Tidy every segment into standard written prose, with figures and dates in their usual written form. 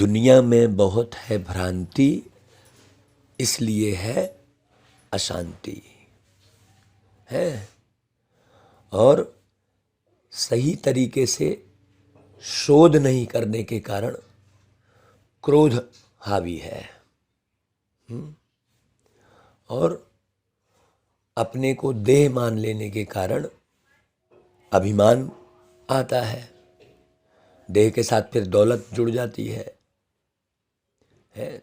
दुनिया में बहुत है भ्रांति, इसलिए है अशांति है। और सही तरीके से शोध नहीं करने के कारण क्रोध हावी है। और अपने को देह मान लेने के कारण अभिमान आता है। देह के साथ फिर दौलत जुड़ जाती है।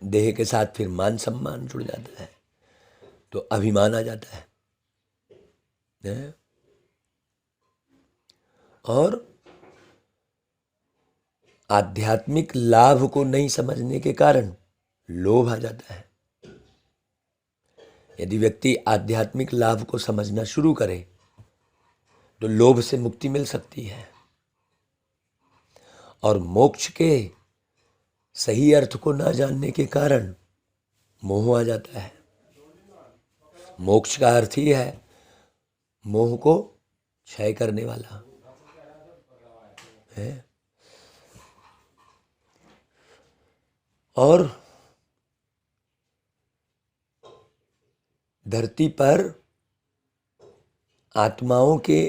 देह के साथ फिर मान सम्मान जुड़ जाता है, तो अभिमान आ जाता है। और आध्यात्मिक लाभ को नहीं समझने के कारण लोभ आ जाता है। यदि व्यक्ति आध्यात्मिक लाभ को समझना शुरू करे तो लोभ से मुक्ति मिल सकती है। और मोक्ष के सही अर्थ को ना जानने के कारण मोह आ जाता है। मोक्ष का अर्थ ही है मोह को क्षय करने वाला है। और धरती पर आत्माओं के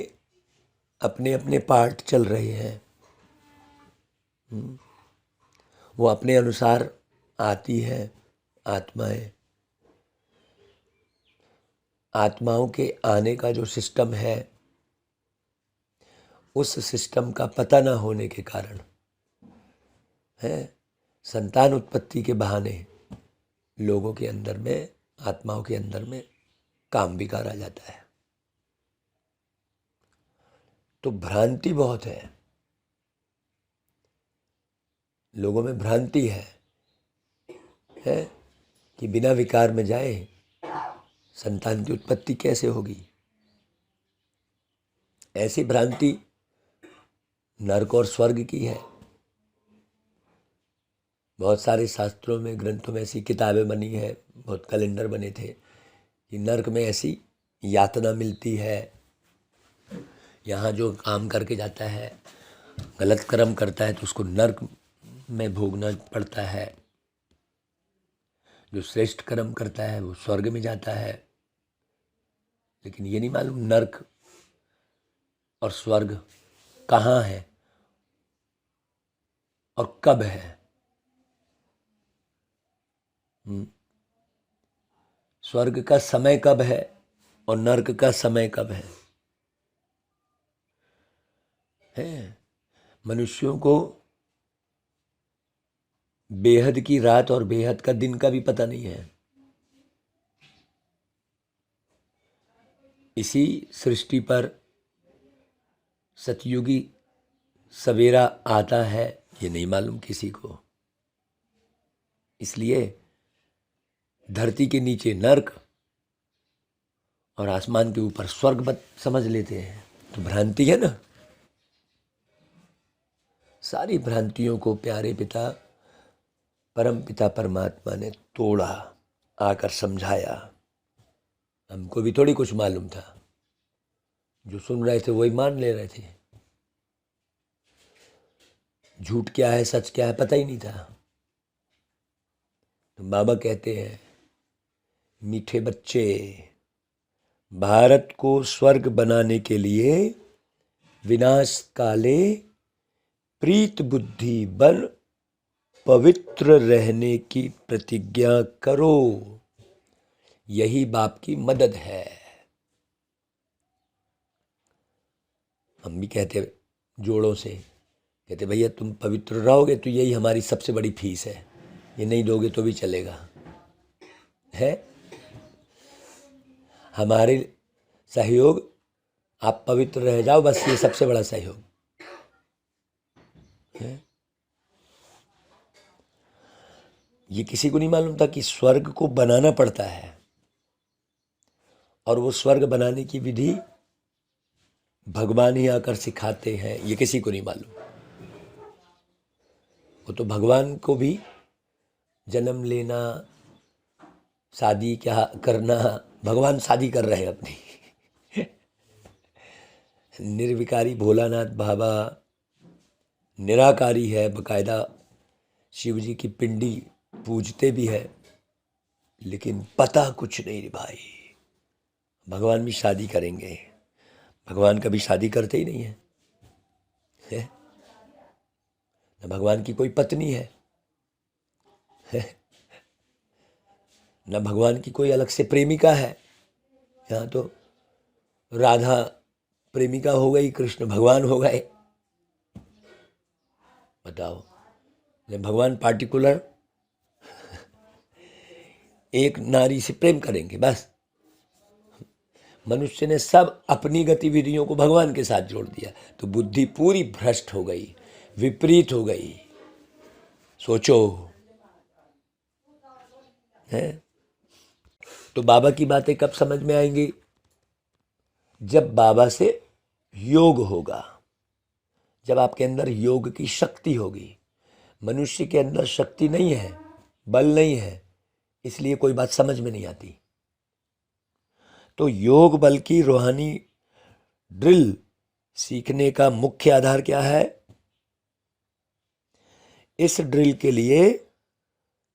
अपने अपने पार्ट चल रहे हैं। वो अपने अनुसार आती है आत्माएं। आत्माओं के आने का जो सिस्टम है, उस सिस्टम का पता ना होने के कारण संतान उत्पत्ति के बहाने लोगों के अंदर में, आत्माओं के अंदर में काम विकार आ जाता है। तो भ्रांति बहुत है, लोगों में भ्रांति है कि बिना विकार में जाए संतान की उत्पत्ति कैसे होगी। ऐसी भ्रांति नरक और स्वर्ग की है। बहुत सारे शास्त्रों में, ग्रंथों में ऐसी किताबें बनी है, बहुत कैलेंडर बने थे कि नरक में ऐसी यातना मिलती है। यहाँ जो काम करके जाता है, गलत कर्म करता है, तो उसको नरक में भोगना पड़ता है। जो श्रेष्ठ कर्म करता है वो स्वर्ग में जाता है। लेकिन ये नहीं मालूम नरक और स्वर्ग कहाँ है और कब है। स्वर्ग का समय कब है और नरक का समय कब है। मनुष्यों को बेहद की रात और बेहद का दिन का भी पता नहीं है। इसी सृष्टि पर सतयुगी सवेरा आता है, ये नहीं मालूम किसी को। इसलिए धरती के नीचे नरक और आसमान के ऊपर स्वर्ग समझ लेते हैं। तो भ्रांति है ना। सारी भ्रांतियों को प्यारे पिता परम पिता परमात्मा ने तोड़ा, आकर समझाया। हमको भी थोड़ी कुछ मालूम था, जो सुन रहे थे वही मान ले रहे थे। झूठ क्या है सच क्या है पता ही नहीं था। तो बाबा कहते हैं, मीठे बच्चे, भारत को स्वर्ग बनाने के लिए विनाश काले प्रीत बुद्धि बन पवित्र रहने की प्रतिज्ञा करो। यही बाप की मदद है। हम भी कहते जोड़ों से, कहते भैया तुम पवित्र रहोगे तो यही हमारी सबसे बड़ी फीस है। ये नहीं दोगे तो भी चलेगा। है हमारे सहयोग, आप पवित्र रह जाओ, बस ये सबसे बड़ा सहयोग है। ये किसी को नहीं मालूम था कि स्वर्ग को बनाना पड़ता है, और वो स्वर्ग बनाने की विधि भगवान ही आकर सिखाते हैं। ये किसी को नहीं मालूम। वो तो भगवान को भी जन्म लेना, शादी क्या करना, भगवान शादी कर रहे हैं अपनी। निर्विकारी भोलानाथ बाबा निराकारी है, बकायदा शिव जी की पिंडी पूजते भी है, लेकिन पता कुछ नहीं रे भाई। भगवान भी शादी करेंगे, भगवान कभी शादी करते ही नहीं है? न भगवान की कोई पत्नी है, न भगवान की कोई अलग से प्रेमिका है। यहाँ तो राधा प्रेमिका हो गई, कृष्ण भगवान हो गए। बताओ, भगवान पार्टिकुलर एक नारी से प्रेम करेंगे बस। मनुष्य ने सब अपनी गतिविधियों को भगवान के साथ जोड़ दिया, तो बुद्धि पूरी भ्रष्ट हो गई, विपरीत हो गई। सोचो है। तो बाबा की बातें कब समझ में आएंगी? जब बाबा से योग होगा, जब आपके अंदर योग की शक्ति होगी। मनुष्य के अंदर शक्ति नहीं है, बल नहीं है, इसलिए कोई बात समझ में नहीं आती। तो योग बल की रूहानी ड्रिल सीखने का मुख्य आधार क्या है? इस ड्रिल के लिए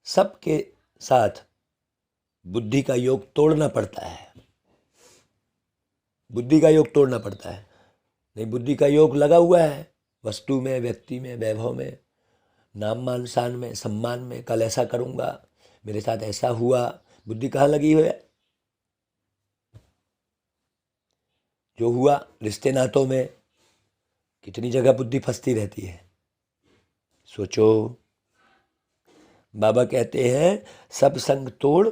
सबके साथ बुद्धि का योग तोड़ना पड़ता है। बुद्धि का योग तोड़ना पड़ता है। नहीं, बुद्धि का योग लगा हुआ है वस्तु में, व्यक्ति में, वैभव में, नाम मान शान में, सम्मान में। कल ऐसा करूंगा, मेरे साथ ऐसा हुआ। बुद्धि कहाँ लगी हुई है? जो हुआ रिश्ते नातों में, कितनी जगह बुद्धि फंसती रहती है। सोचो, बाबा कहते हैं सब संग तोड़,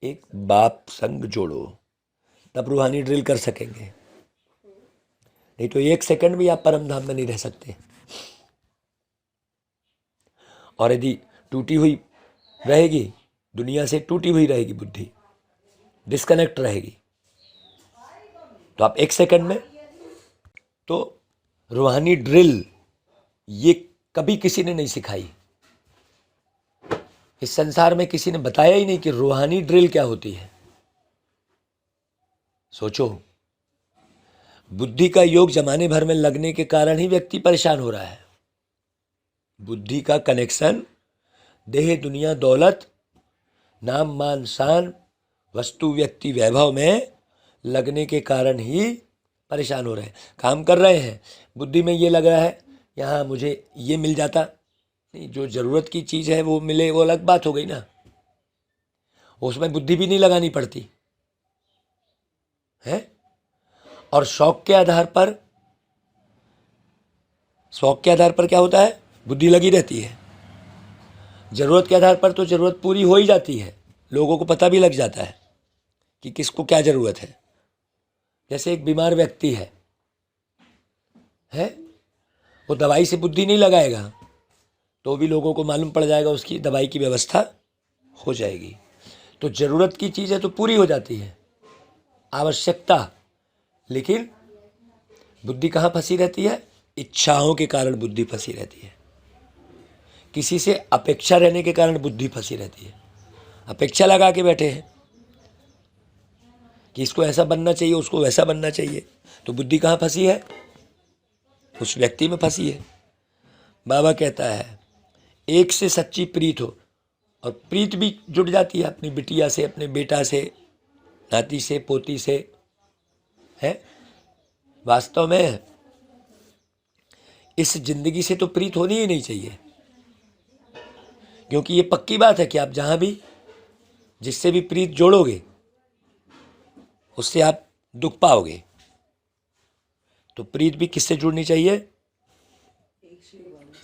एक बाप संग जोड़ो, तब रूहानी ड्रिल कर सकेंगे। नहीं तो एक सेकंड भी आप परम धाम में नहीं रह सकते। और यदि टूटी हुई रहेगी, दुनिया से टूटी हुई रहेगी बुद्धि, डिस्कनेक्ट रहेगी, तो आप एक सेकंड में। तो रूहानी ड्रिल ये कभी किसी ने नहीं सिखाई। इस संसार में किसी ने बताया ही नहीं कि रूहानी ड्रिल क्या होती है। सोचो, बुद्धि का योग जमाने भर में लगने के कारण ही व्यक्ति परेशान हो रहा है। बुद्धि का कनेक्शन देह, दुनिया, दौलत, नाम मान शान, वस्तु, व्यक्ति, वैभव में लगने के कारण ही परेशान हो रहे हैं। काम कर रहे हैं, बुद्धि में ये लग रहा है यहाँ मुझे ये मिल जाता। नहीं, जो ज़रूरत की चीज़ है वो मिले, वो अलग बात हो गई ना, उसमें बुद्धि भी नहीं लगानी पड़ती है। और शौक के आधार पर, शौक के आधार पर क्या होता है? बुद्धि लगी रहती है। ज़रूरत के आधार पर तो ज़रूरत पूरी हो ही जाती है, लोगों को पता भी लग जाता है कि किसको क्या ज़रूरत है। जैसे एक बीमार व्यक्ति है, वो दवाई से बुद्धि नहीं लगाएगा तो भी लोगों को मालूम पड़ जाएगा, उसकी दवाई की व्यवस्था हो जाएगी। तो ज़रूरत की चीज़ है तो पूरी हो जाती है, आवश्यकता। लेकिन बुद्धि कहाँ फंसी रहती है? इच्छाओं के कारण बुद्धि फंसी रहती है। किसी से अपेक्षा रहने के कारण बुद्धि फंसी रहती है। अपेक्षा लगा के बैठे हैं कि इसको ऐसा बनना चाहिए, उसको वैसा बनना चाहिए, तो बुद्धि कहाँ फंसी है? उस व्यक्ति में फंसी है। बाबा कहता है एक से सच्ची प्रीत हो, और प्रीत भी जुड़ जाती है अपनी बिटिया से, अपने बेटा से, नाती से, पोती से, है। वास्तव में इस जिंदगी से तो प्रीत होनी ही नहीं चाहिए, क्योंकि ये पक्की बात है कि आप जहाँ भी जिससे भी प्रीत जोड़ोगे उससे आप दुख पाओगे। तो प्रीत भी किससे जुड़नी चाहिए?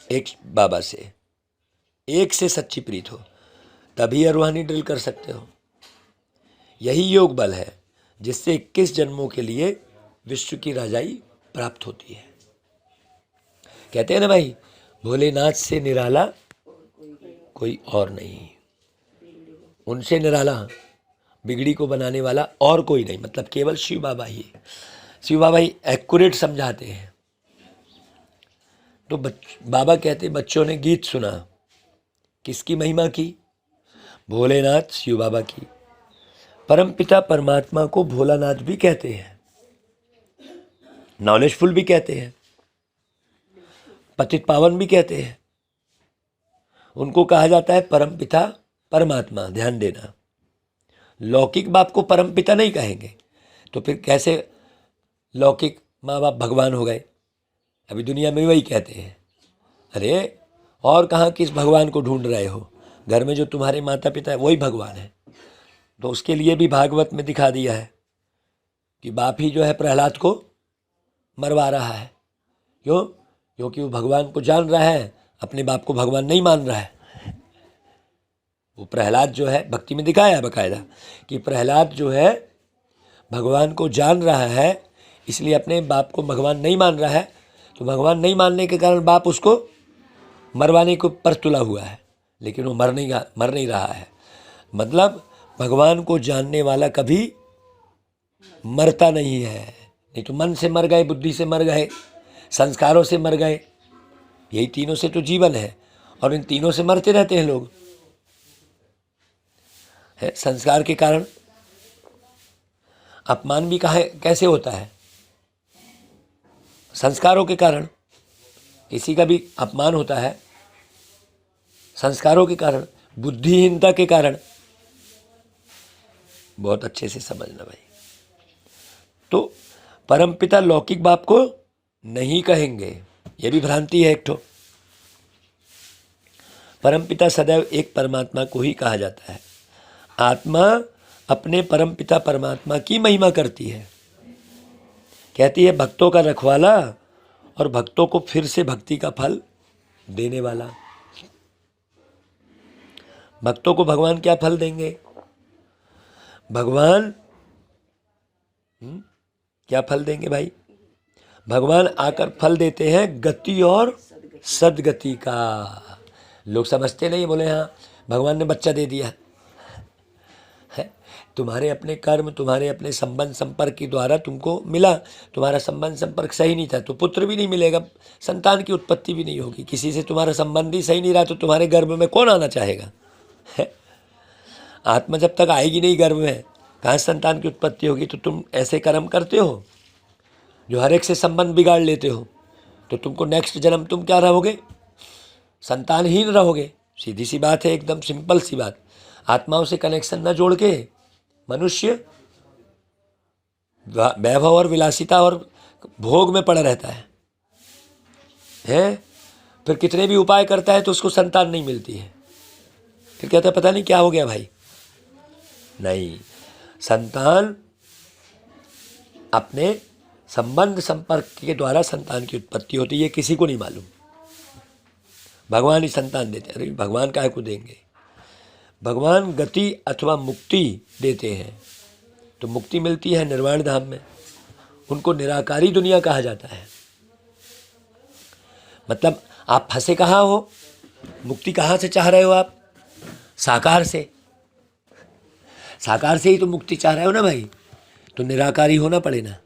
एक बाबा से। एक से सच्ची प्रीत हो, तभी रूहानी ड्रिल कर सकते हो। यही योग बल है जिससे 21 जन्मों के लिए विश्व की राजाई प्राप्त होती है। कहते हैं ना भाई, भोलेनाथ से निराला कोई और नहीं, उनसे निराला, बिगड़ी को बनाने वाला और कोई नहीं। मतलब केवल शिव बाबा ही। शिव बाबा ही एक्यूरेट समझाते हैं। तो बाबा कहते बच्चों ने गीत सुना, किसकी महिमा की? भोलेनाथ शिव बाबा की। परमपिता परमात्मा को भोलानाथ भी कहते हैं, नॉलेजफुल भी कहते हैं, पतित पावन भी कहते हैं। उनको कहा जाता है परमपिता परमात्मा। ध्यान देना, लौकिक बाप को परमपिता नहीं कहेंगे, तो फिर कैसे लौकिक माँ बाप भगवान हो गए? अभी दुनिया में वही कहते हैं। अरे और कहाँ किस भगवान को ढूंढ रहे हो? घर में जो तुम्हारे माता पिता है वही भगवान है। तो उसके लिए भी भागवत में दिखा दिया है कि बाप ही जो है प्रहलाद को मरवा रहा है। क्यों? क्योंकि वो भगवान को जान रहा है, अपने बाप को भगवान नहीं मान रहा है। वो प्रहलाद जो है, भक्ति में दिखाया है बकायदा कि प्रहलाद जो है भगवान को जान रहा है, इसलिए अपने बाप को भगवान नहीं मान रहा है। तो भगवान नहीं मानने के कारण बाप उसको मरवाने को पर तुला हुआ है, लेकिन वो मर नहीं रहा है। मतलब भगवान को जानने वाला कभी मरता नहीं है। नहीं तो मन से मर गए, बुद्धि से मर गए, संस्कारों से मर गए। यही तीनों से तो जीवन है, और इन तीनों से मरते रहते हैं लोग। है संस्कार के कारण अपमान भी कैसे होता है? संस्कारों के कारण। किसी का भी अपमान होता है संस्कारों के कारण, बुद्धिहीनता के कारण। बहुत अच्छे से समझना भाई। तो परमपिता लौकिक बाप को नहीं कहेंगे, यह भी भ्रांति है एक ठो। परमपिता सदैव एक परमात्मा को ही कहा जाता है। आत्मा अपने परमपिता परमात्मा की महिमा करती है, कहती है भक्तों का रखवाला और भक्तों को फिर से भक्ति का फल देने वाला। भक्तों को भगवान क्या फल देंगे? भगवान क्या फल देंगे भाई? भगवान आकर फल देते हैं गति और सदगति का। लोग समझते नहीं, बोले हाँ भगवान ने बच्चा दे दिया है। तुम्हारे अपने कर्म, तुम्हारे अपने संबंध संपर्क के द्वारा तुमको मिला। तुम्हारा संबंध संपर्क सही नहीं था तो पुत्र भी नहीं मिलेगा, संतान की उत्पत्ति भी नहीं होगी। किसी से तुम्हारा संबंध ही सही नहीं रहा तो तुम्हारे गर्भ में कौन आना चाहेगा? आत्मा जब तक आएगी नहीं गर्भ में, कहाँ संतान की उत्पत्ति होगी? तो तुम ऐसे कर्म करते हो जो हर एक से संबंध बिगाड़ लेते हो, तो तुमको नेक्स्ट जन्म तुम क्या रहोगे? संतानहीन रहोगे। सीधी सी बात है, एकदम सिंपल सी बात। आत्माओं से कनेक्शन न जोड़ के मनुष्य वैभव और विलासिता और भोग में पड़ा रहता है। फिर कितने भी उपाय करता है तो उसको संतान नहीं मिलती है। फिर कहता है पता नहीं क्या हो गया भाई। नहीं, संतान अपने संबंध संपर्क के द्वारा संतान की उत्पत्ति होती है। ये किसी को नहीं मालूम। भगवान ही संतान देते हैं। अरे भगवान काहे को देंगे? भगवान गति अथवा मुक्ति देते हैं। तो मुक्ति मिलती है निर्वाण धाम में। उनको निराकारी दुनिया कहा जाता है। मतलब आप फंसे कहाँ हो? मुक्ति कहाँ से चाह रहे हो आप? साकार से। साकार से ही तो मुक्ति चाह रहे हो ना भाई, तो निराकारी होना पड़े ना।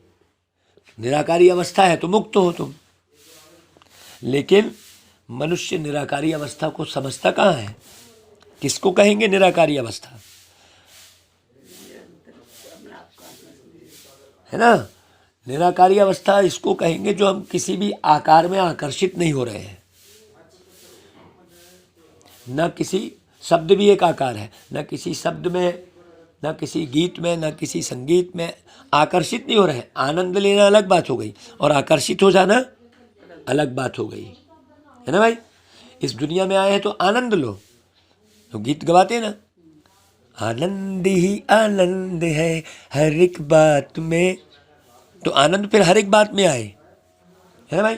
निराकारी अवस्था है तो मुक्त हो तुम। लेकिन मनुष्य निराकारी अवस्था को समझता कहाँ है? किसको कहेंगे निराकारी अवस्था? है ना, निराकारी अवस्था इसको कहेंगे जो हम किसी भी आकार में आकर्षित नहीं हो रहे हैं। न किसी शब्द भी एक आकार है, न किसी शब्द में, न किसी गीत में, न किसी संगीत में आकर्षित नहीं हो रहे हैं। आनंद लेना अलग बात हो गई और आकर्षित हो जाना अलग बात हो गई, है ना भाई। इस दुनिया में आए हैं तो आनंद लो। तो गीत गवाते ना, आनंद ही आनंद है हर एक बात में। तो आनंद फिर हर एक बात में आए, है ना भाई।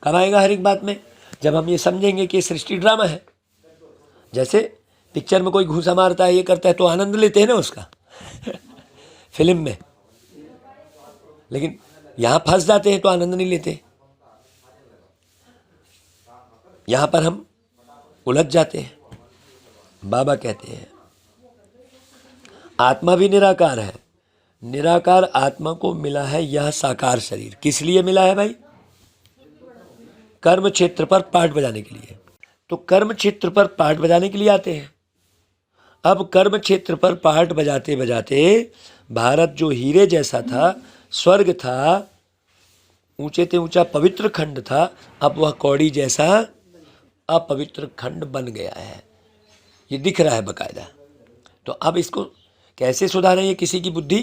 कब आएगा हर एक बात में? जब हम ये समझेंगे कि सृष्टि ड्रामा है। जैसे पिक्चर में कोई घूसा मारता है, ये करता है, तो आनंद लेते हैं ना उसका फिल्म में। लेकिन यहाँ फंस जाते हैं तो आनंद नहीं लेते। यहाँ पर हम उलझ जाते हैं। बाबा कहते हैं आत्मा भी निराकार है। निराकार आत्मा को मिला है यह साकार शरीर। किस लिए मिला है भाई? कर्म क्षेत्र पर पाठ बजाने के लिए। तो कर्म क्षेत्र पर पाठ बजाने के लिए आते हैं। अब कर्म क्षेत्र पर पाठ बजाते बजाते भारत जो हीरे जैसा था, स्वर्ग था, ऊंचे से ऊंचा पवित्र खंड था, अब वह कौड़ी जैसा अपवित्र खंड बन गया है, ये दिख रहा है बकायदा। तो अब इसको कैसे सुधारें, ये किसी की बुद्धि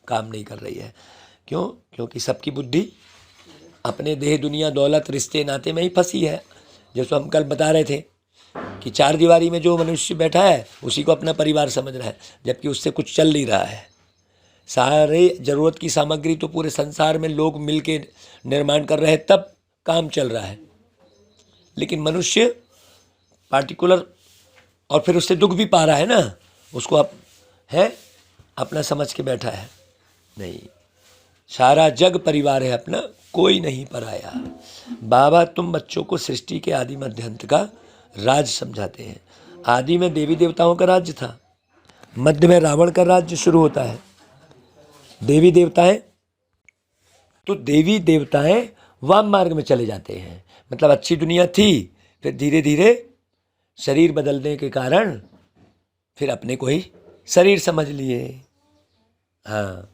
काम नहीं कर रही है। क्यों? क्योंकि सबकी बुद्धि अपने देह दुनिया दौलत रिश्ते नाते में ही फंसी है। जैसे हम कल बता रहे थे कि चार दीवारी में जो मनुष्य बैठा है उसी को अपना परिवार समझ रहा है, जबकि उससे कुछ चल नहीं रहा है। सारे ज़रूरत की सामग्री तो पूरे संसार में लोग मिल के निर्माण कर रहे हैं, तब काम चल रहा है। लेकिन मनुष्य पार्टिकुलर, और फिर उससे दुख भी पा रहा है ना, उसको अब है अपना समझ के बैठा है। नहीं, सारा जग परिवार है अपना, कोई नहीं पराया। बाबा तुम बच्चों को सृष्टि के आदि मध्य अंत का राज समझाते हैं। आदि में देवी देवताओं का राज्य था, मध्य में रावण का राज्य शुरू होता है। देवी देवताएं, तो देवी देवताएं वाम मार्ग में चले जाते हैं, मतलब अच्छी दुनिया थी, फिर धीरे धीरे शरीर बदलने के कारण फिर अपने को ही शरीर समझ लिए। हाँ,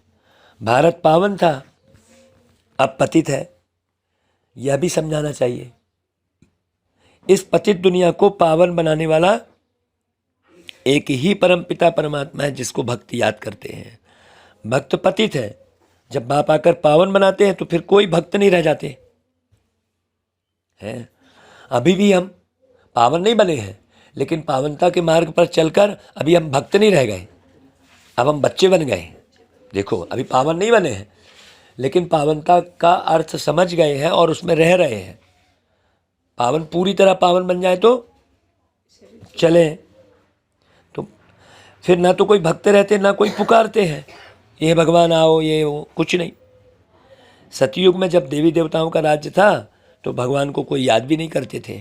भारत पावन था, अब पतित है, यह भी समझाना चाहिए। इस पतित दुनिया को पावन बनाने वाला एक ही परमपिता परमात्मा है, जिसको भक्त याद करते हैं। भक्त पतित है, जब बाप आकर पावन बनाते हैं तो फिर कोई भक्त नहीं रह जाते हैं। अभी भी हम पावन नहीं बने हैं, लेकिन पावनता के मार्ग पर चलकर अभी हम भक्त नहीं रह गए, अब हम बच्चे बन गए। देखो, अभी पावन नहीं बने हैं, लेकिन पावनता का अर्थ समझ गए हैं और उसमें रह रहे हैं। पावन पूरी तरह पावन बन जाए तो चले, तो फिर ना तो कोई भक्त रहते, ना कोई पुकारते हैं ये भगवान आओ, ये वो, कुछ नहीं। सतयुग में जब देवी देवताओं का राज्य था तो भगवान को कोई याद भी नहीं करते थे।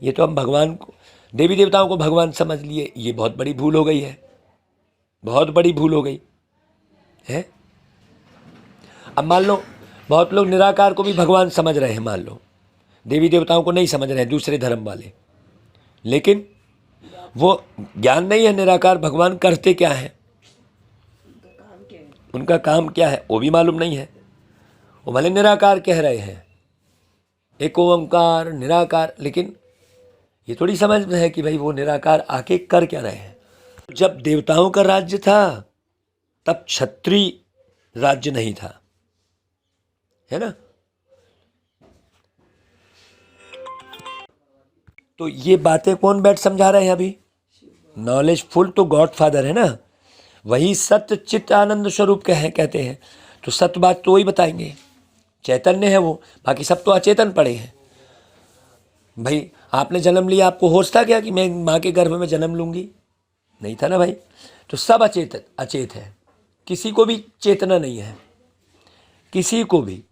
ये तो हम भगवान को, देवी देवताओं को भगवान समझ लिए, ये बहुत बड़ी भूल हो गई है, बहुत बड़ी भूल हो गई है। अब मान लो बहुत लोग निराकार को भी भगवान समझ रहे हैं, मान लो देवी देवताओं को नहीं समझ रहे हैं दूसरे धर्म वाले, लेकिन वो ज्ञान नहीं है निराकार भगवान करते क्या है, उनका काम क्या है वो भी मालूम नहीं है। वो भले निराकार कह रहे हैं, एक ओंकार निराकार, लेकिन ये थोड़ी समझ में है कि भाई वो निराकार आके कर क्या रहे हैं। जब देवताओं का राज्य था तब क्षत्रिय राज्य नहीं था, है ना। तो ये बातें कौन बैठ समझा रहे हैं अभी? नॉलेजफुल तो गॉड फादर है ना, वही सत्य चित्त आनंद स्वरूप कहते हैं। तो सत्य बात तो वही बताएंगे, चैतन्य है वो, बाकी सब तो अचेतन पड़े हैं। भाई आपने जन्म लिया, आपको होश था क्या कि मैं माँ के गर्भ में जन्म लूँगी? नहीं था ना भाई। तो सब अचेत है, किसी को भी चेतना नहीं है, किसी को भी।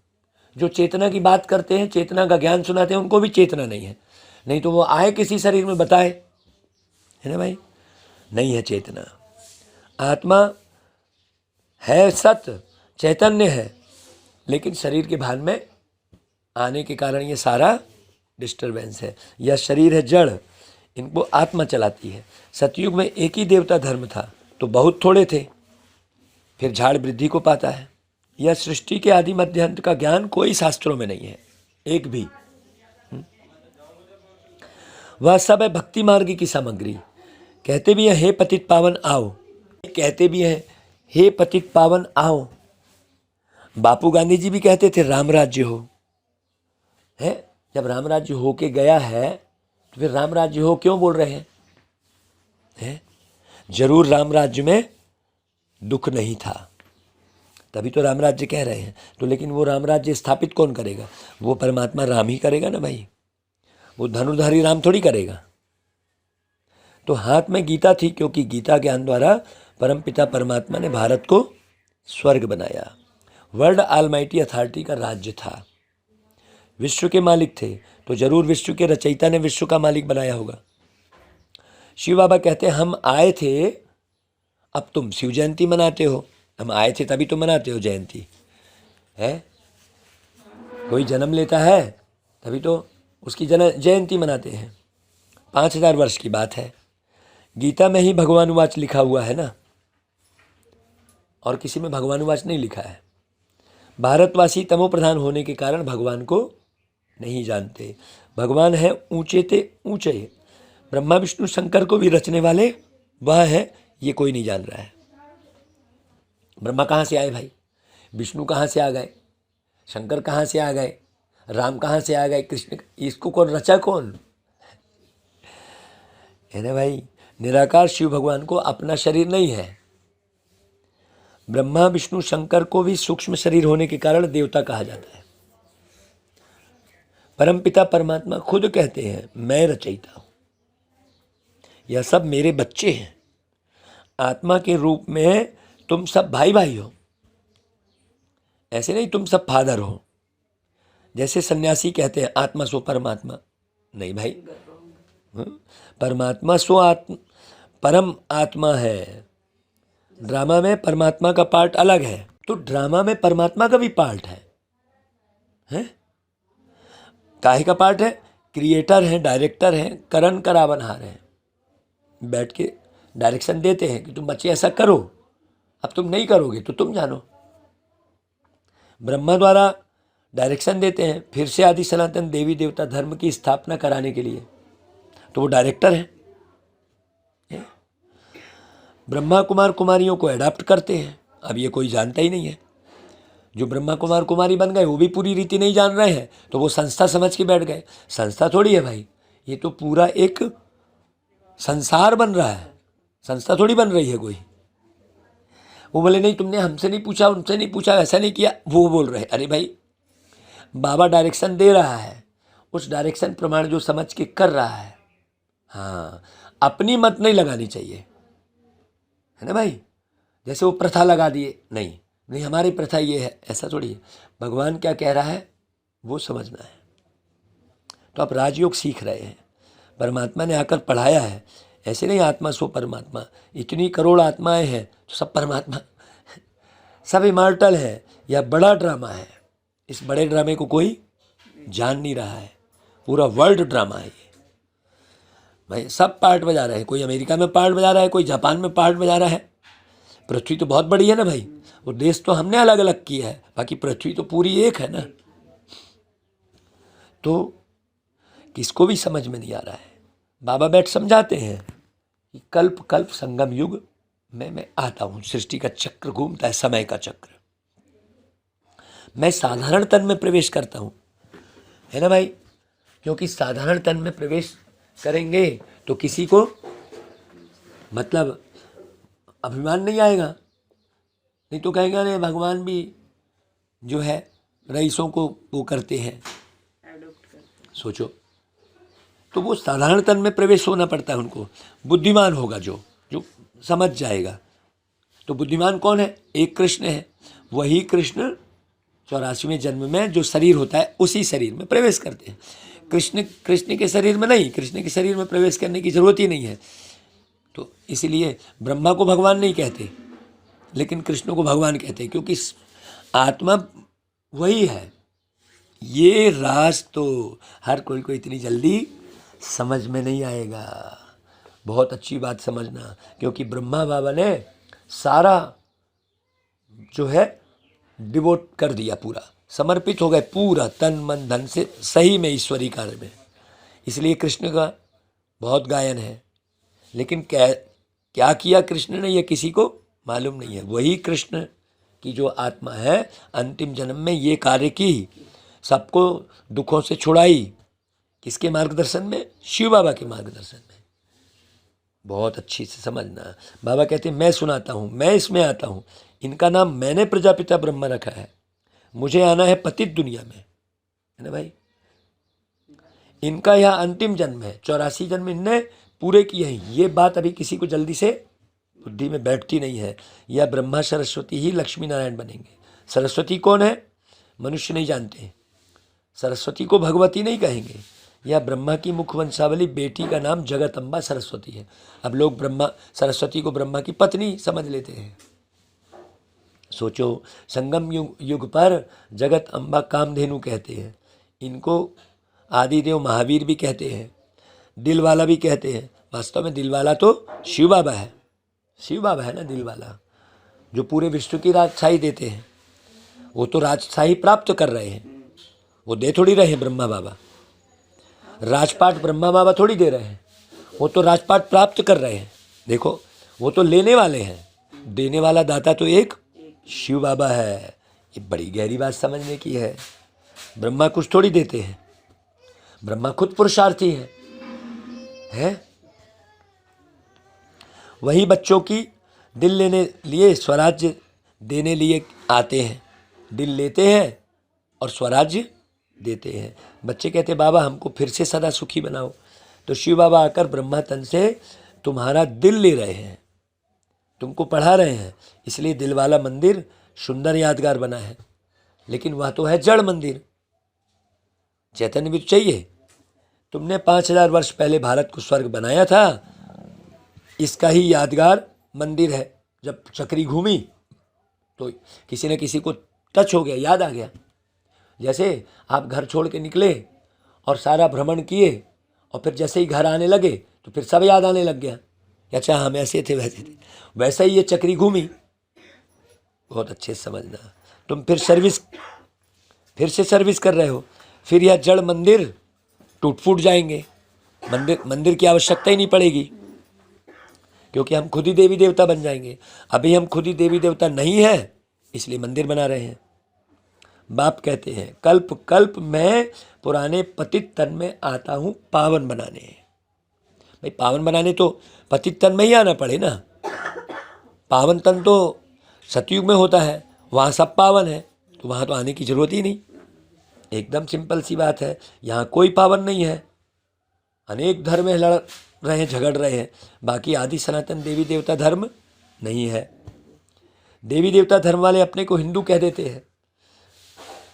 जो चेतना की बात करते हैं, चेतना का ज्ञान सुनाते हैं, उनको भी चेतना नहीं है। नहीं तो वो आए किसी शरीर में बताए, है ना भाई। नहीं है चेतना, आत्मा है, सत्य चैतन्य है, लेकिन शरीर के भान में आने के कारण ये सारा डिस्टर्बेंस है। यह शरीर है जड़, इनको आत्मा चलाती है। सतयुग में एक ही देवता धर्म था तो बहुत थोड़े थे, फिर झाड़ वृद्धि को पाता है। यह सृष्टि के आदि मध्य अंत का ज्ञान कोई शास्त्रों में नहीं है, एक भी। वह सब है भक्ति मार्ग की सामग्री। कहते भी हैं हे पतित पावन आओ, कहते भी हैं हे पतित पावन आओ। बापू गांधी जी भी कहते थे राम राज्य हो, है। जब राम राज्य हो के गया है तो फिर राम राज्य हो क्यों बोल रहे हैं? जरूर राम राज्य में दुख नहीं था, तभी तो राम राज्य कह रहे हैं। तो लेकिन वो राम राज्य स्थापित कौन करेगा? वो परमात्मा राम ही करेगा ना भाई, वो धनुर्धारी राम थोड़ी करेगा। तो हाथ में गीता थी, क्योंकि गीता ज्ञान द्वारा परमपिता परमात्मा ने भारत को स्वर्ग बनाया। वर्ल्ड ऑलमाइटी अथॉरिटी का राज्य था, विश्व के मालिक थे, तो जरूर विश्व के रचयिता ने विश्व का मालिक बनाया होगा। शिव बाबा कहते हैं हम आए थे, अब तुम शिव जयंती मनाते हो। हम आए थे तभी तो मनाते हो जयंती, है। कोई जन्म लेता है तभी तो उसकी जयंती मनाते हैं। 5000 वर्ष की बात है, गीता में ही भगवानुवाच लिखा हुआ है ना, और किसी में भगवानुवाच नहीं लिखा है। भारतवासी तमो प्रधान होने के कारण भगवान को नहीं जानते। भगवान है ऊंचे ते ऊंचे, ब्रह्मा विष्णु शंकर को भी रचने वाले वह है, ये कोई नहीं जान रहा है। ब्रह्मा कहाँ से आए भाई, विष्णु कहाँ से आ गए, शंकर कहाँ से आ गए, राम कहाँ से आ गए, कृष्ण, इसको कौन रचा, कौन है ना भाई। निराकार शिव भगवान को अपना शरीर नहीं है। ब्रह्मा विष्णु शंकर को भी सूक्ष्म शरीर होने के कारण देवता कहा जाता है। परमपिता परमात्मा खुद कहते हैं मैं रचयिता हूं, यह सब मेरे बच्चे हैं। आत्मा के रूप में तुम सब भाई भाई हो, ऐसे नहीं तुम सब फादर हो। जैसे सन्यासी कहते हैं आत्मा सो परमात्मा, नहीं भाई, परमात्मा सो परम आत्मा है। ड्रामा में परमात्मा का पार्ट अलग है, तो ड्रामा में परमात्मा का भी पार्ट है? काहे का पार्ट है? क्रिएटर है, डायरेक्टर है, करण करावनहार है, बैठ के डायरेक्शन देते हैं कि तुम बच्चे ऐसा करो, अब तुम नहीं करोगे तो तुम जानो। ब्रह्मा द्वारा डायरेक्शन देते हैं फिर से आदि सनातन देवी देवता धर्म की स्थापना कराने के लिए, तो वो डायरेक्टर है। ब्रह्मा कुमार कुमारियों को अडॉप्ट करते हैं, अब ये कोई जानता ही नहीं है। जो ब्रह्मा कुमार कुमारी बन गए वो भी पूरी रीति नहीं जान रहे हैं, तो वो संस्था समझ के बैठ गए। संस्था थोड़ी है भाई, ये तो पूरा एक संसार बन रहा है, संस्था थोड़ी बन रही है कोई। वो बोले नहीं तुमने हमसे नहीं पूछा, उनसे नहीं पूछा, ऐसा नहीं किया, वो बोल रहे। अरे भाई बाबा डायरेक्शन दे रहा है, उस डायरेक्शन प्रमाण जो समझ के कर रहा है। हाँ, अपनी मत नहीं लगानी चाहिए, है ना भाई। जैसे वो प्रथा लगा दिए, नहीं नहीं हमारी प्रथा ये है, ऐसा थोड़ी है। भगवान क्या कह रहा है वो समझना है। तो आप राजयोग सीख रहे हैं, परमात्मा ने आकर पढ़ाया है। ऐसे नहीं आत्मा सो परमात्मा, इतनी करोड़ आत्माएं हैं तो सब परमात्मा, सब इमॉर्टल है। यह बड़ा ड्रामा है, इस बड़े ड्रामे को कोई जान नहीं रहा है। पूरा वर्ल्ड ड्रामा है ये भाई, सब पार्ट बजा रहे हैं। कोई अमेरिका में पार्ट बजा रहा है, कोई जापान में पार्ट बजा रहा है। पृथ्वी तो बहुत बड़ी है ना भाई, वो देश तो हमने अलग अलग किया है, बाकी पृथ्वी तो पूरी एक है ना। तो किसको भी समझ में नहीं आ रहा है। बाबा बैठ समझाते हैं कि कल्प कल्प संगम युग में मैं आता हूँ, सृष्टि का चक्र घूमता है, समय का चक्र। मैं साधारण तन में प्रवेश करता हूँ, है ना भाई, क्योंकि साधारण तन में प्रवेश करेंगे तो किसी को मतलब अभिमान नहीं आएगा। नहीं तो कहेगा नहीं भगवान भी जो है रईसों को वो करते हैं, सोचो। तो वो साधारण तन में प्रवेश होना पड़ता है उनको। बुद्धिमान होगा जो समझ जाएगा। तो बुद्धिमान कौन है? एक कृष्ण है। वही कृष्ण 84वें जन्म में जो शरीर होता है उसी शरीर में प्रवेश करते हैं। कृष्ण के शरीर में नहीं, कृष्ण के शरीर में प्रवेश करने की जरूरत ही नहीं है। तो इसलिए ब्रह्मा को भगवान नहीं कहते, लेकिन कृष्ण को भगवान कहते हैं, क्योंकि आत्मा वही है। ये राज तो हर कोई को इतनी जल्दी समझ में नहीं आएगा। बहुत अच्छी बात समझना, क्योंकि ब्रह्मा बाबा ने सारा जो है डिवोट कर दिया, पूरा समर्पित हो गए, पूरा तन मन धन से सही में ईश्वरी कार्य में। इसलिए कृष्ण का बहुत गायन है, लेकिन क्या किया कृष्ण ने ये किसी को मालूम नहीं है। वही कृष्ण की जो आत्मा है अंतिम जन्म में ये कार्य की, सबको दुखों से छुड़ाई। किसके मार्गदर्शन में? शिव बाबा के मार्गदर्शन में। बहुत अच्छी से समझना। बाबा कहते हैं मैं सुनाता हूँ, मैं इसमें आता हूँ। इनका नाम मैंने प्रजापिता ब्रह्मा रखा है। मुझे आना है पतित दुनिया में, है ना भाई। इनका यह अंतिम जन्म है, 84 जन्म इनने पूरे किए हैं। ये बात अभी किसी को जल्दी से बुद्धि में बैठती नहीं है। यह ब्रह्मा सरस्वती ही लक्ष्मी नारायण बनेंगे। सरस्वती कौन है मनुष्य नहीं जानते। सरस्वती को भगवती नहीं कहेंगे। यह ब्रह्मा की मुख वंशावली बेटी का नाम जगत अम्बा सरस्वती है। अब लोग ब्रह्मा सरस्वती को ब्रह्मा की पत्नी समझ लेते हैं। सोचो, संगम युग पर जगत अम्बा कामधेनु कहते हैं। इनको आदिदेव महावीर भी कहते हैं, दिलवाला भी कहते हैं। वास्तव में दिलवाला तो शिव बाबा है। शिव बाबा है ना दिलवाला, जो पूरे विश्व की राजशाही देते हैं। वो तो राजशाही प्राप्त कर रहे हैं, वो दे थोड़ी रहे हैं ब्रह्मा बाबा। राजपाट ब्रह्मा बाबा थोड़ी दे रहे हैं, वो तो राजपाट प्राप्त कर रहे हैं। देखो वो तो लेने वाले हैं, देने वाला दाता तो एक शिव बाबा है। ये बड़ी गहरी बात समझने की है। ब्रह्मा कुछ थोड़ी देते हैं, ब्रह्मा खुद पुरुषार्थी है? वही बच्चों की दिल लेने लिए, स्वराज्य देने लिए आते हैं। दिल लेते हैं और स्वराज्य देते हैं। बच्चे कहते बाबा हमको फिर से सदा सुखी बनाओ, तो शिव बाबा आकर ब्रह्मा तन से तुम्हारा दिल ले रहे हैं, तुमको पढ़ा रहे हैं। इसलिए दिल वाला मंदिर सुंदर यादगार बना है, लेकिन वह तो है जड़ मंदिर। चैतन्य भी चाहिए। तुमने 5000 वर्ष पहले भारत को स्वर्ग बनाया था, इसका ही यादगार मंदिर है। जब चक्री घूमी तो किसी न किसी को टच हो गया, याद आ गया। जैसे आप घर छोड़ के निकले और सारा भ्रमण किए, और फिर जैसे ही घर आने लगे तो फिर सब याद आने लग गया, अच्छा हम ऐसे थे वैसे थे। वैसा ही ये चक्री घूमी। बहुत अच्छे से समझना। तुम फिर से सर्विस कर रहे हो, फिर यह जड़ मंदिर टूट फूट जाएंगे। मंदिर की आवश्यकता ही नहीं पड़ेगी, क्योंकि हम खुद ही देवी देवता बन जाएंगे। अभी हम खुद ही देवी देवता नहीं है, इसलिए मंदिर बना रहे हैं। बाप कहते हैं कल्प कल्प मैं पुराने पतित तन में आता हूँ पावन बनाने। भाई पावन बनाने तो पतित तन में ही आना पड़े ना। पावन तन तो सतयुग में होता है, वहाँ सब पावन है, तो वहाँ तो आने की जरूरत ही नहीं। एकदम सिंपल सी बात है। यहाँ कोई पावन नहीं है। अनेक धर्म लड़ रहे हैं, झगड़ रहे हैं, बाकी आदि सनातन देवी देवता धर्म नहीं है। देवी देवता धर्म वाले अपने को हिंदू कह देते हैं।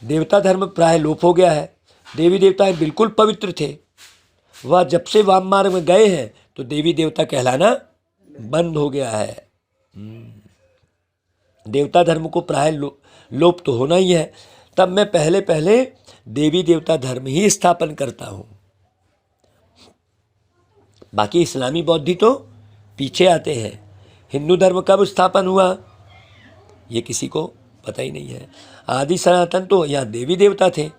देवता धर्म प्राय लोप हो गया है। देवी देवता बिल्कुल पवित्र थे, वह जब से वाम मार्ग में गए हैं तो देवी देवता कहलाना बंद हो गया है। देवता धर्म को प्राय लोप तो होना ही है। तब मैं पहले पहले देवी देवता धर्म ही स्थापन करता हूँ। बाकी इस्लामी बौद्धि तो पीछे आते हैं। हिंदू धर्म कब स्थापन हुआ ये किसी को पता ही नहीं है। आदि सनातन तो यहाँ देवी देवता थे।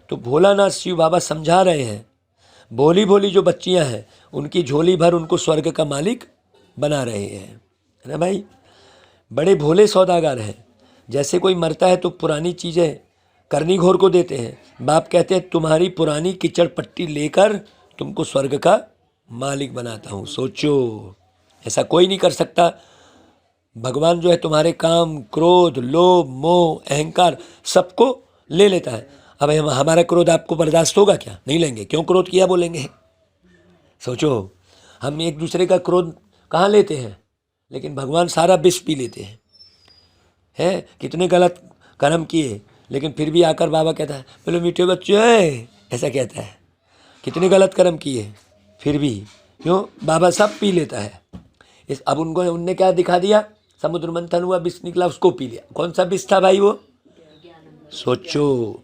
तो भोलानाथ शिव बाबा समझा रहे हैं, भोली भोली जो बच्चियाँ हैं उनकी झोली भर उनको स्वर्ग का मालिक बना रहे हैं, है ना भाई। बड़े भोले सौदागर हैं। जैसे कोई मरता है तो पुरानी चीज़ें करनी घोर को देते हैं। बाप कहते हैं तुम्हारी पुरानी कीचड़ पट्टी लेकर तुमको स्वर्ग का मालिक बनाता हूँ। सोचो, ऐसा कोई नहीं कर सकता। भगवान जो है तुम्हारे काम, क्रोध, लोभ, मोह, अहंकार सबको ले लेता है। अब हमारा क्रोध आपको बर्दाश्त होगा क्या? नहीं लेंगे। क्यों क्रोध किया बोलेंगे? सोचो, हम एक दूसरे का क्रोध कहाँ लेते हैं, लेकिन भगवान सारा विष पी लेते हैं। कितने गलत कर्म किए, लेकिन फिर भी आकर बाबा कहता है बोलो मीठे बच्चे, ऐसा कहता है। कितने गलत कर्म किए फिर भी क्यों बाबा सब पी लेता है। अब उनने क्या दिखा दिया? समुद्र मंथन हुआ, विष निकला, उसको पी लिया। कौन सा विष था भाई वो? सोचो,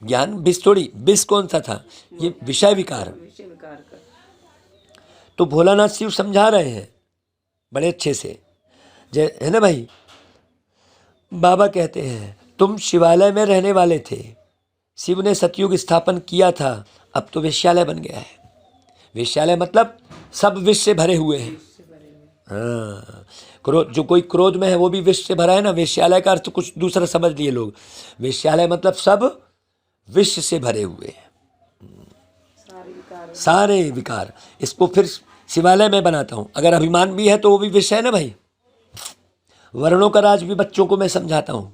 ज्ञान विष थोड़ी। विष कौन सा था? ये विषय विकार। तो भोलानाथ शिव समझा रहे हैं बड़े अच्छे से, जय है ना भाई। बाबा कहते हैं तुम शिवालय में रहने वाले थे, शिव ने सतयुग स्थापन किया था, अब तो वेश्यालय बन गया है। वेश्यालय मतलब सब विष से भरे हुए हैं। हाँ, क्रोध, जो कोई क्रोध में है वो भी विष से भरा है ना। वेश्यालय का अर्थ कुछ दूसरा समझ लिए लोग। वेश्यालय मतलब सब विष से भरे हुए हैं, सारे विकार। इसको फिर शिवालय में बनाता हूँ। अगर अभिमान भी है तो वो भी विष है ना भाई। वर्णों का राज भी बच्चों को मैं समझाता हूँ।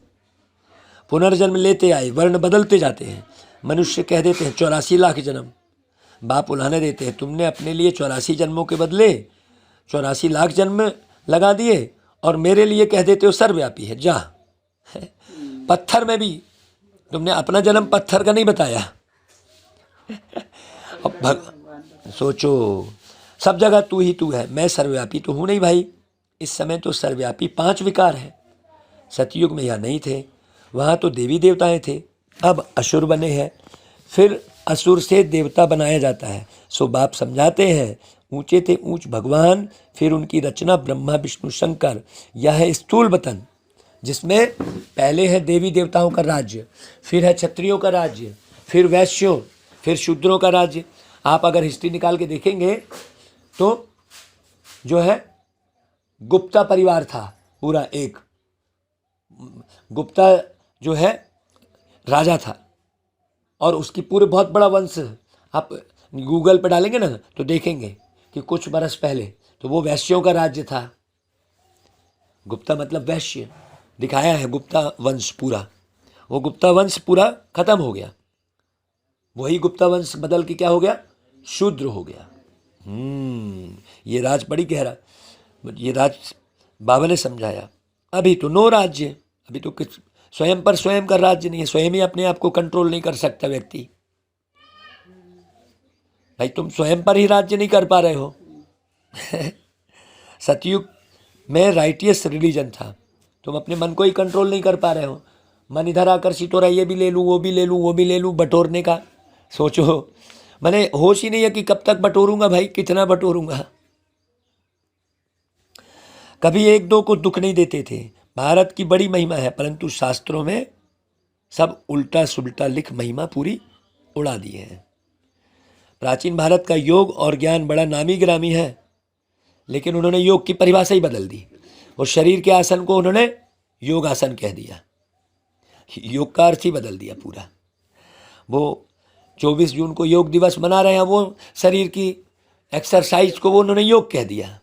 पुनर्जन्म लेते आए, वर्ण बदलते जाते हैं। मनुष्य कह देते हैं 84 लाख जन्म। बाप उन्हें देते हैं तुमने अपने लिए 84 जन्मों के बदले 84 लाख जन्म लगा दिए, और मेरे लिए कह देते हो सर्वव्यापी है। जा, पत्थर में भी तुमने अपना जन्म पत्थर का नहीं बताया। सोचो, सब जगह तू ही तू है, मैं सर्वव्यापी तो हूँ नहीं भाई। इस समय तो सर्वव्यापी 5 विकार हैं। सतयुग में यह नहीं थे, वहाँ तो देवी देवताएं थे। अब असुर बने हैं, फिर असुर से देवता बनाया जाता है। सो बाप समझाते हैं ऊंचे थे ऊंच भगवान, फिर उनकी रचना ब्रह्मा विष्णु शंकर। यह है स्थूल वतन, जिसमें पहले है देवी देवताओं का राज्य, फिर है क्षत्रियों का राज्य, फिर वैश्यों, फिर शूद्रों का राज्य। आप अगर हिस्ट्री निकाल के देखेंगे तो जो है गुप्ता परिवार था पूरा, एक गुप्ता जो है राजा था और उसकी पूरे बहुत बड़ा वंश, आप गूगल पे डालेंगे ना तो देखेंगे कि कुछ बरस पहले तो वो वैश्यों का राज्य था। गुप्ता मतलब वैश्य, दिखाया है गुप्ता वंश पूरा, वो गुप्ता वंश पूरा खत्म हो गया, वही गुप्ता वंश बदल के क्या हो गया, शूद्र हो गया। ये राज बड़ी गहरा, ये राज बाबा ने समझाया। अभी तो नो राज्य, अभी तो कुछ स्वयं पर स्वयं का राज्य नहीं है, स्वयं ही अपने आप को कंट्रोल नहीं कर सकता व्यक्ति। भाई तुम स्वयं पर ही राज्य नहीं कर पा रहे हो। सतयुग में राइटियस रिलीजन था, तुम अपने मन को ही कंट्रोल नहीं कर पा रहे हो। मन इधर आकर्षित हो रहा है, ये भी ले लूँ, वो भी ले लूँ, वो भी ले लूँ, बटोरने का सोचो। मैंने होश ही नहीं है कि कब तक बटोरूंगा भाई, कितना बटोरूंगा। कभी एक दो को दुख नहीं देते थे। भारत की बड़ी महिमा है, परंतु शास्त्रों में सब उल्टा सुल्टा लिख महिमा पूरी उड़ा दी है। प्राचीन भारत का योग और ज्ञान बड़ा नामी गिरामी है, लेकिन उन्होंने योग की परिभाषा ही बदल दी। और शरीर के आसन को उन्होंने योग आसन कह दिया, योग का अर्थ ही बदल दिया पूरा। वो 24 जून को योग दिवस मना रहे हैं, वो शरीर की एक्सरसाइज को वो उन्होंने योग कह दिया।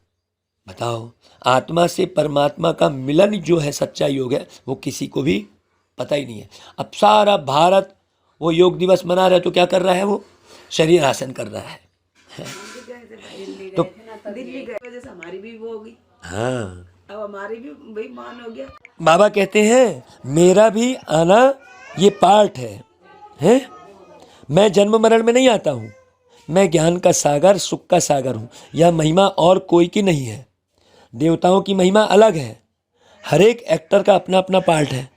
बताओ, आत्मा से परमात्मा का मिलन जो है सच्चा योग है, वो किसी को भी पता ही नहीं है। अब सारा भारत वो योग दिवस मना रहा है तो क्या कर रहा है, वो शरीर आसन कर रहा है। तो दिल्ली गए वजह से हमारी भी वो होगी, हाँ, अब हमारी भी भाई मान हो गया। बाबा कहते हैं मेरा भी आना ये पार्ट है? मैं जन्म मरण में नहीं आता हूँ, मैं ज्ञान का सागर, सुख का सागर हूँ। यह महिमा और कोई की नहीं है। देवताओं की महिमा अलग है, हर एक एक्टर का अपना अपना पार्ट है,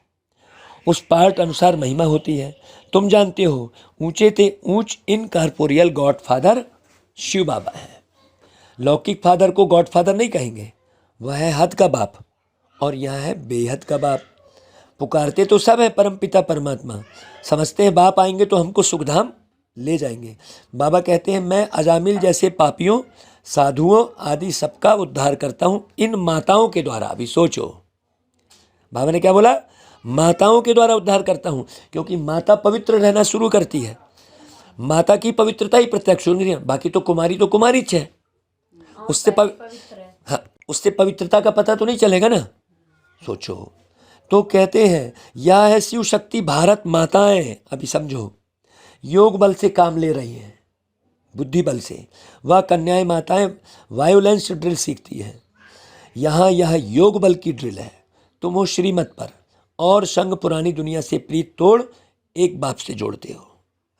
उस पार्ट अनुसार महिमा होती है। तुम जानते हो, ऊंचे ते ऊंच इनकॉर्पोरियल गॉड फादर शिव बाबा है। लौकिक फादर को गॉड फादर नहीं कहेंगे, वह है हद का बाप और यह है बेहद का बाप। पुकारते तो सब है परमपिता परमात्मा, समझते हैं बाप आएंगे तो हमको सुखधाम ले जाएंगे। बाबा कहते हैं मैं अजामिल जैसे पापियों, साधुओं आदि सबका उद्धार करता हूँ इन माताओं के द्वारा। अभी सोचो, बाबा ने क्या बोला, माताओं के द्वारा उद्धार करता हूँ, क्योंकि माता पवित्र रहना शुरू करती है। माता की पवित्रता ही प्रत्यक्ष होनी है, बाकी तो कुमारी है, उससे हाँ, उससे पवित्रता का पता तो नहीं चलेगा ना। सोचो, तो कहते हैं यह है शिव शक्ति भारत माताएं। अभी समझो, योग बल से काम ले रही हैं, बुद्धि बल से। वह कन्याएं माताएं वायोलेंस ड्रिल सीखती है, यहाँ यह योग बल की ड्रिल है। तुम हो श्रीमत पर और संग पुरानी दुनिया से प्रीत तोड़ एक बाप से जोड़ते हो।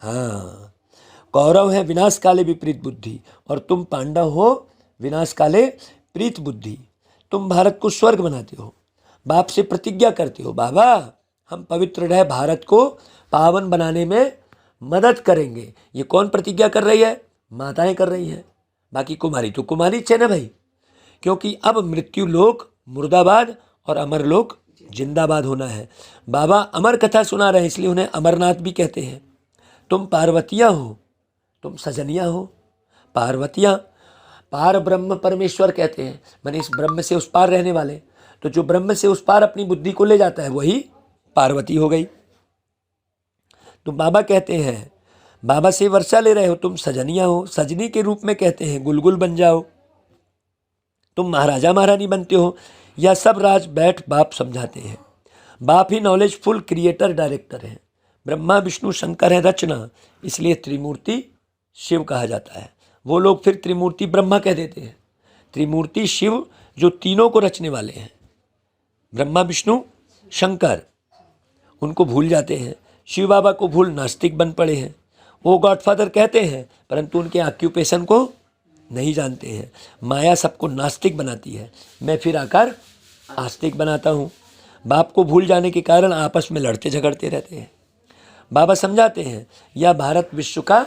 हाँ, कौरव है विनाश काले विपरीत बुद्धि और तुम पांडव हो विनाश काले प्रीत बुद्धि। तुम भारत को स्वर्ग बनाते हो, बाप से प्रतिज्ञा करते हो, बाबा हम पवित्र रह भारत को पावन बनाने में मदद करेंगे। ये कौन प्रतिज्ञा कर रही है, माताएं कर रही हैं। बाकी कुमारी तो कुमारी है ना भाई, क्योंकि अब मृत्यु लोक मुर्दाबाद और अमर लोक जिंदाबाद होना है। बाबा अमर कथा सुना रहे हैं, इसलिए उन्हें अमरनाथ भी कहते हैं। तुम पार्वतियाँ हो, तुम सजनियाँ हो। पार्वतियाँ पार ब्रह्म परमेश्वर कहते हैं, माने इस ब्रह्म से उस पार रहने वाले। तो जो ब्रह्म से उस पार अपनी बुद्धि को ले जाता है वही पार्वती हो गई। तो बाबा कहते हैं, बाबा से वर्षा ले रहे हो, तुम सजनियाँ हो। सजनी के रूप में कहते हैं गुलगुल बन जाओ। तुम महाराजा महारानी बनते हो। यह सब राज बैठ बाप समझाते हैं। बाप ही नॉलेजफुल क्रिएटर डायरेक्टर हैं। ब्रह्मा विष्णु शंकर है रचना, इसलिए त्रिमूर्ति शिव कहा जाता है। वो लोग फिर त्रिमूर्ति ब्रह्मा कह देते हैं। त्रिमूर्ति शिव जो तीनों को रचने वाले हैं, ब्रह्मा विष्णु शंकर, उनको भूल जाते हैं। शिव बाबा को भूल नास्तिक बन पड़े हैं। वो गॉडफादर कहते हैं, परंतु उनके ऑक्यूपेशन को नहीं जानते हैं। माया सबको नास्तिक बनाती है, मैं फिर आकर आस्तिक बनाता हूँ। बाप को भूल जाने के कारण आपस में लड़ते झगड़ते रहते हैं। बाबा समझाते हैं, यह भारत विश्व का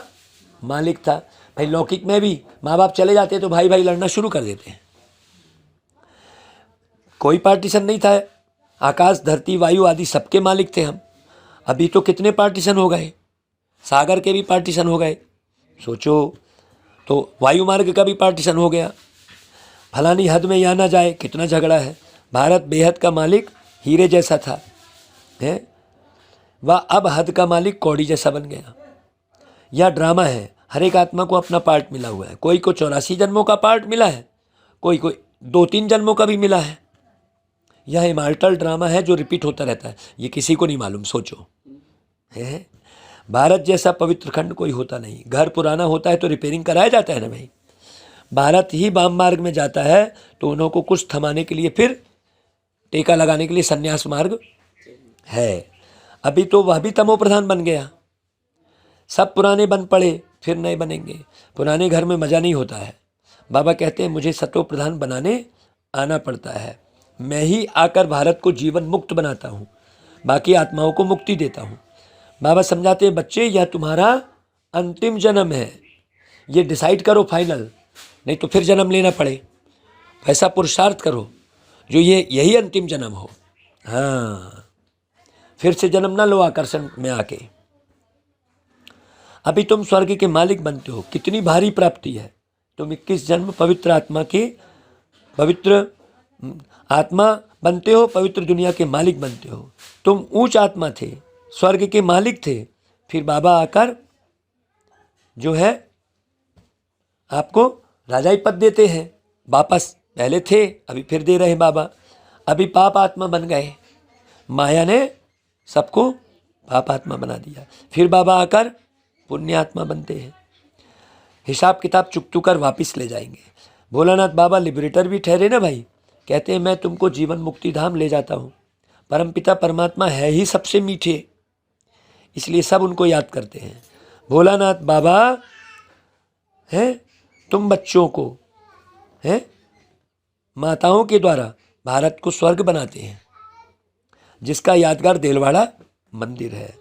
मालिक था। भाई लौकिक में भी माँ बाप चले जाते तो भाई भाई लड़ना शुरू कर देते हैं। कोई पार्टीशन नहीं था, आकाश धरती वायु आदि सबके मालिक थे हम। अभी तो कितने पार्टीशन हो गए, सागर के भी पार्टीशन हो गए। सोचो, तो वायु मार्ग का भी पार्टीशन हो गया। फलानी हद में या ना जाए, कितना झगड़ा है। भारत बेहद का मालिक हीरे जैसा था, है वह अब हद का मालिक कौड़ी जैसा बन गया। यह ड्रामा है। हर एक आत्मा को अपना पार्ट मिला हुआ है। कोई को 84 जन्मों का पार्ट मिला है, कोई 2-3 जन्मों का भी मिला है। यह इमॉर्टल ड्रामा है जो रिपीट होता रहता है। ये किसी को नहीं मालूम, सोचो है। भारत जैसा पवित्र खंड कोई होता नहीं। घर पुराना होता है तो रिपेयरिंग कराया जाता है ना भाई। भारत ही वाम मार्ग में जाता है तो उन्हों को कुछ थमाने के लिए फिर टेका लगाने के लिए संन्यास मार्ग है। अभी तो वह भी तमो प्रधान बन गया। सब पुराने बन पड़े, फिर नए बनेंगे। पुराने घर में मज़ा नहीं होता है। बाबा कहते हैं मुझे सतो प्रधान बनाने आना पड़ता है। मैं ही आकर भारत को जीवन मुक्त बनाता हूँ, बाकी आत्माओं को मुक्ति देता हूँ। बाबा समझाते हैं बच्चे यह तुम्हारा अंतिम जन्म है, ये डिसाइड करो फाइनल, नहीं तो फिर जन्म लेना पड़े। ऐसा पुरुषार्थ करो जो यही अंतिम जन्म हो। हाँ, फिर से जन्म ना लो आकर्षण में आके। अभी तुम स्वर्ग के मालिक बनते हो। कितनी भारी प्राप्ति है। तुम 21 जन्म पवित्र आत्मा बनते हो, पवित्र दुनिया के मालिक बनते हो। तुम ऊंच आत्मा थे, स्वर्ग के मालिक थे, फिर बाबा आकर जो है आपको राजाई पद देते हैं वापस। पहले थे, अभी फिर दे रहे हैं बाबा। अभी पाप आत्मा बन गए, माया ने सबको पाप आत्मा बना दिया। फिर बाबा आकर पुण्य आत्मा बनते हैं। हिसाब किताब चुकतू कर वापस ले जाएंगे। भोलानाथ बाबा लिबरेटर भी ठहरे ना भाई। कहते हैं मैं तुमको जीवन मुक्ति धाम ले जाता हूँ। परमपिता परमात्मा है ही सबसे मीठे, इसलिए सब उनको याद करते हैं। भोलानाथ बाबा है तुम बच्चों को है माताओं के द्वारा भारत को स्वर्ग बनाते हैं, जिसका यादगार देलवाड़ा मंदिर है।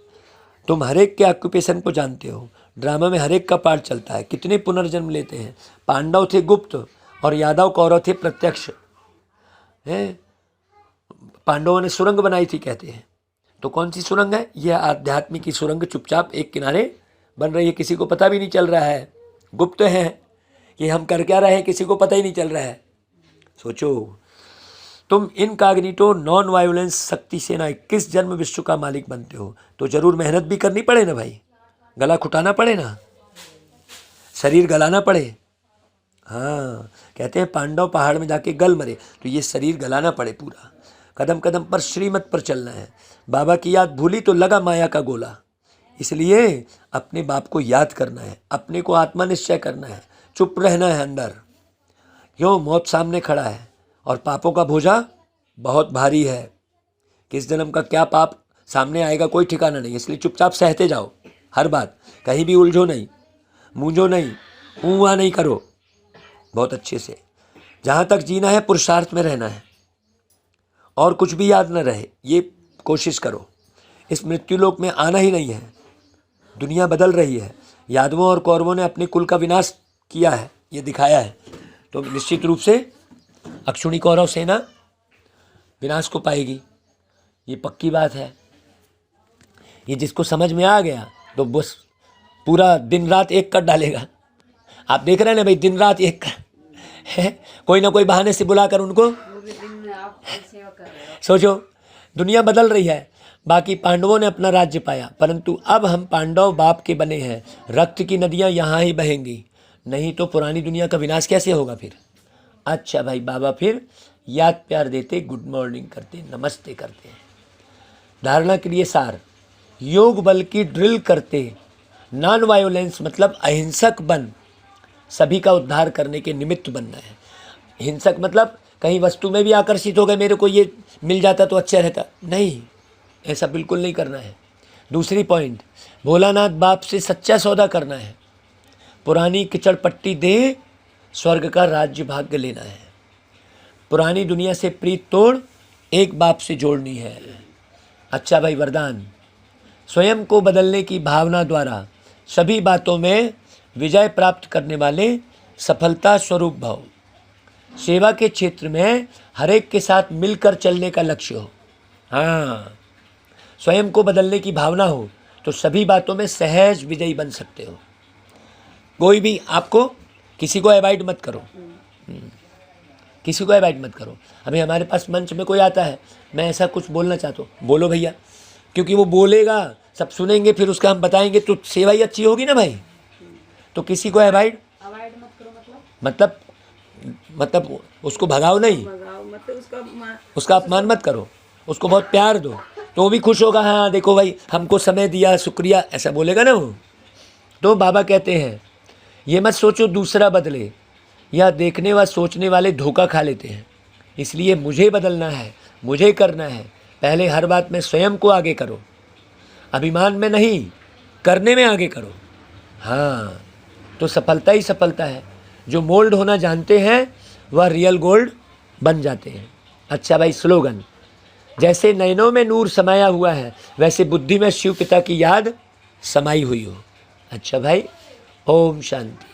तुम हर एक के ऑक्यूपेशन को जानते हो। ड्रामा में हर एक का पार्ट चलता है। कितने पुनर्जन्म लेते हैं। पांडव थे गुप्त और यादव कौरव थे प्रत्यक्ष। हैं, पांडवों ने सुरंग बनाई थी कहते हैं। तो कौन सी सुरंग है? यह आध्यात्मिक की सुरंग चुपचाप एक किनारे बन रही है, किसी को पता भी नहीं चल रहा है। गुप्त है कि हम कर क्या रहे हैं, किसी को पता ही नहीं चल रहा है। सोचो, तुम इनकॉग्निटो नॉन वायोलेंस शक्ति सेना 21 जन्म विश्व का मालिक बनते हो, तो जरूर मेहनत भी करनी पड़े ना भाई। गला घुटाना पड़े ना, शरीर गलाना पड़े। हाँ, कहते हैं पांडव पहाड़ में जाके गल मरे, तो ये शरीर गलाना पड़े पूरा। कदम कदम पर श्रीमत पर चलना है। बाबा की याद भूली तो लगा माया का गोला। इसलिए अपने बाप को याद करना है, अपने को आत्मा निश्चय करना है, चुप रहना है अंदर। क्यों? मौत सामने खड़ा है और पापों का बोझा बहुत भारी है। किस जन्म का क्या पाप सामने आएगा कोई ठिकाना नहीं, इसलिए चुपचाप सहते जाओ हर बात। कहीं भी उलझो नहीं, मूंझो नहीं, ऊँआ नहीं करो, बहुत अच्छे से। जहाँ तक जीना है पुरुषार्थ में रहना है और कुछ भी याद न रहे, ये कोशिश करो। इस मृत्युलोक में आना ही नहीं है। दुनिया बदल रही है। यादवों और कौरवों ने अपने कुल का विनाश किया है, ये दिखाया है। तो निश्चित रूप से अक्षुणी कौरव सेना विनाश को पाएगी, ये पक्की बात है। ये जिसको समझ में आ गया तो बस पूरा दिन रात एक कर डालेगा। आप देख रहे हैं ना भाई, दिन रात एक कर है, कोई ना कोई बहाने से बुलाकर उनको। सोचो, दुनिया बदल रही है। बाकी पांडवों ने अपना राज्य पाया, परंतु अब हम पांडव बाप के बने हैं। रक्त की नदियां यहाँ ही बहेंगी, नहीं तो पुरानी दुनिया का विनाश कैसे होगा फिर। अच्छा भाई, बाबा फिर याद प्यार देते, गुड मॉर्निंग करते, नमस्ते करते हैं। धारणा के लिए सार, योग बल की ड्रिल करते। नॉन वायोलेंस मतलब अहिंसक बन सभी का उद्धार करने के निमित्त बनना है। हिंसक मतलब कहीं वस्तु में भी आकर्षित हो गए, मेरे को ये मिल जाता तो अच्छा रहता, नहीं, ऐसा बिल्कुल नहीं करना है। दूसरी पॉइंट, भोलानाथ बाप से सच्चा सौदा करना है। पुरानी किचड़ पट्टी दे स्वर्ग का राज्य भाग्य लेना है। पुरानी दुनिया से प्रीत तोड़ एक बाप से जोड़नी है। अच्छा भाई, वरदान, स्वयं को बदलने की भावना द्वारा सभी बातों में विजय प्राप्त करने वाले सफलता स्वरूप भव। सेवा के क्षेत्र में हर एक के साथ मिलकर चलने का लक्ष्य हो। हाँ, स्वयं को बदलने की भावना हो तो सभी बातों में सहज विजयी बन सकते हो। कोई भी आपको किसी को अवॉइड मत करो, किसी को अवॉइड मत करो। अभी हमारे पास मंच में कोई आता है, मैं ऐसा कुछ बोलना चाहता हूँ, बोलो भैया, क्योंकि वो बोलेगा, सब सुनेंगे, फिर उसका हम बताएंगे तो सेवा ही अच्छी होगी ना भाई। तो किसी को अवॉइड मत करो मतलब उसको भगाओ नहीं, भगाओ मत, उसका अपमान मत करो, उसको बहुत प्यार दो, तो वो भी खुश होगा, हाँ देखो भाई हमको समय दिया, शुक्रिया, ऐसा बोलेगा ना वो। तो बाबा कहते हैं ये मत सोचो दूसरा बदले, या देखने व सोचने वाले धोखा खा लेते हैं। इसलिए मुझे बदलना है, मुझे करना है, पहले हर बात में स्वयं को आगे करो, अभिमान में नहीं, करने में आगे करो। हाँ, तो सफलता ही सफलता है। जो मोल्ड होना जानते हैं वह रियल गोल्ड बन जाते हैं। अच्छा भाई, स्लोगन, जैसे नयनों में नूर समाया हुआ है, वैसे बुद्धि में शिव पिता की याद समाई हुई हो। अच्छा भाई, ओम शांति।